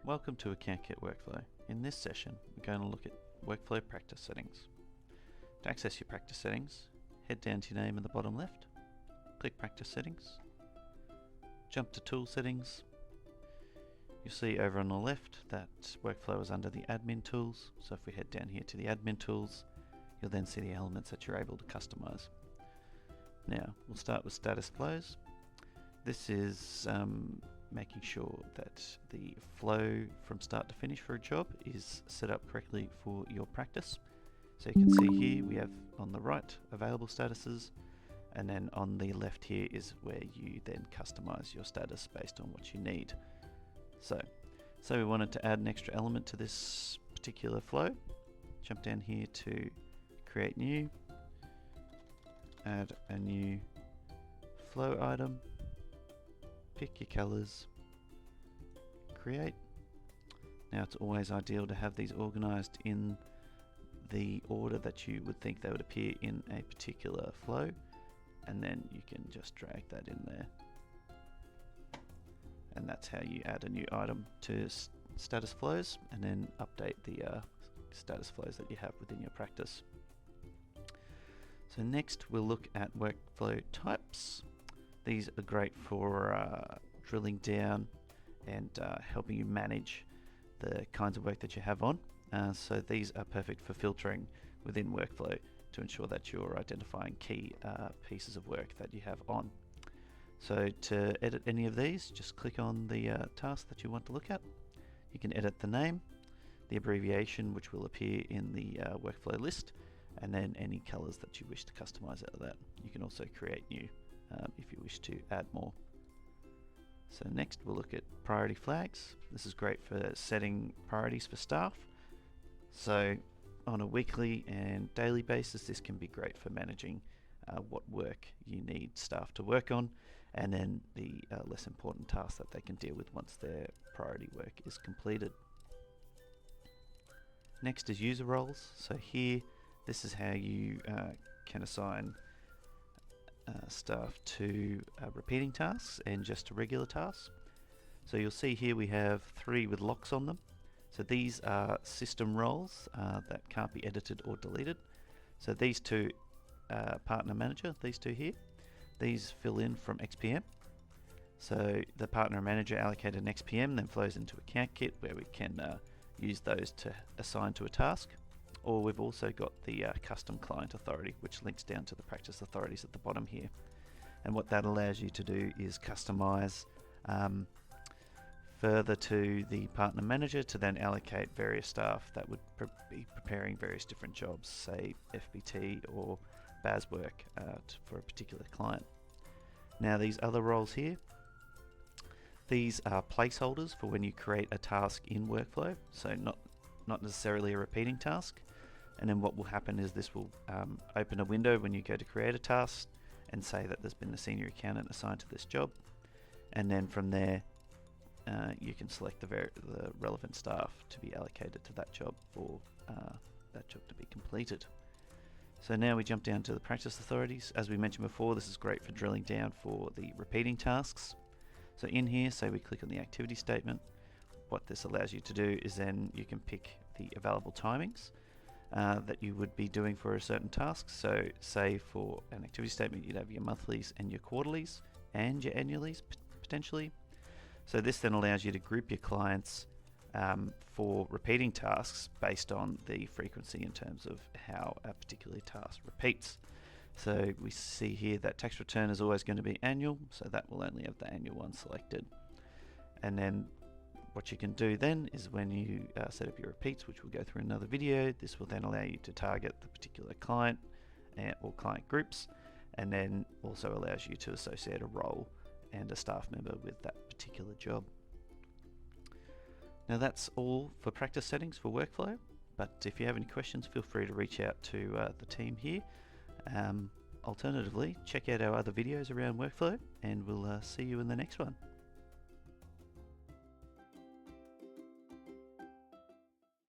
Welcome to AccountKit Workflow. In this session, we're going to look at workflow practice settings. To access your practice settings, head down to your name in the bottom left, click Practice Settings, jump to Tool Settings. You'll see over on the left that workflow is under the Admin Tools, so if we head down here to the Admin Tools, you'll then see the elements that you're able to customize. Now, we'll start with Status Flows. This is making sure that the flow from start to finish for a job is set up correctly for your practice. So you can see here we have on the right available statuses, and then on the left here is where you then customize your status based on what you need. So we wanted to add an extra element to this particular flow. Jump down here to Create New, add a new flow item, pick your colors, create. Now it's always ideal to have these organized in the order that you would think they would appear in a particular flow, and then you can just drag that in there. And that's how you add a new item to status flows and then update the status flows that you have within your practice. So next we'll look at workflow types. These are great for drilling down and helping you manage the kinds of work that you have on. So these are perfect for filtering within workflow to ensure that you're identifying key pieces of work that you have on. So to edit any of these, just click on the task that you want to look at. You can edit the name, the abbreviation which will appear in the workflow list, and then any colors that you wish to customize out of that. You can also create new if you wish to add more. So next we'll look at priority flags. This is great for setting priorities for staff. So on a weekly and daily basis, this can be great for managing what work you need staff to work on, and then the less important tasks that they can deal with once their priority work is completed. Next is user roles. So here, this is how you can assign staff to repeating tasks and just to regular tasks. So you'll see here we have 3 with locks on them. So these are system roles that can't be edited or deleted. So these two, partner manager, these two here, these fill in from XPM. So the partner manager allocated an XPM then flows into AccountKit, where we can use those to assign to a task. Or we've also got the custom client authority, which links down to the practice authorities at the bottom here. And what that allows you to do is customize further to the partner manager to then allocate various staff that would be preparing various different jobs, say FBT or BAS work for a particular client. Now these other roles here, these are placeholders for when you create a task in workflow, so not necessarily a repeating task. And then what will happen is this will open a window when you go to create a task and say that there's been a senior accountant assigned to this job, and then from there you can select the relevant staff to be allocated to that job or that job to be completed. So now we jump down to the practice authorities. As we mentioned before, this is great for drilling down for the repeating tasks. So in here, say we click on the activity statement, what this allows you to do is then you can pick the available timings that you would be doing for a certain task. So say for an activity statement, you'd have your monthlies and your quarterlies and your annualies potentially. So this then allows you to group your clients for repeating tasks based on the frequency in terms of how a particular task repeats. So we see here that tax return is always going to be annual, so that will only have the annual one selected. And then what you can do then is when you set up your repeats, which we'll go through in another video, this will then allow you to target the particular client or client groups, and then also allows you to associate a role and a staff member with that particular job. Now that's all for practice settings for workflow, but if you have any questions, feel free to reach out to the team here. Alternatively, check out our other videos around workflow, and we'll see you in the next one.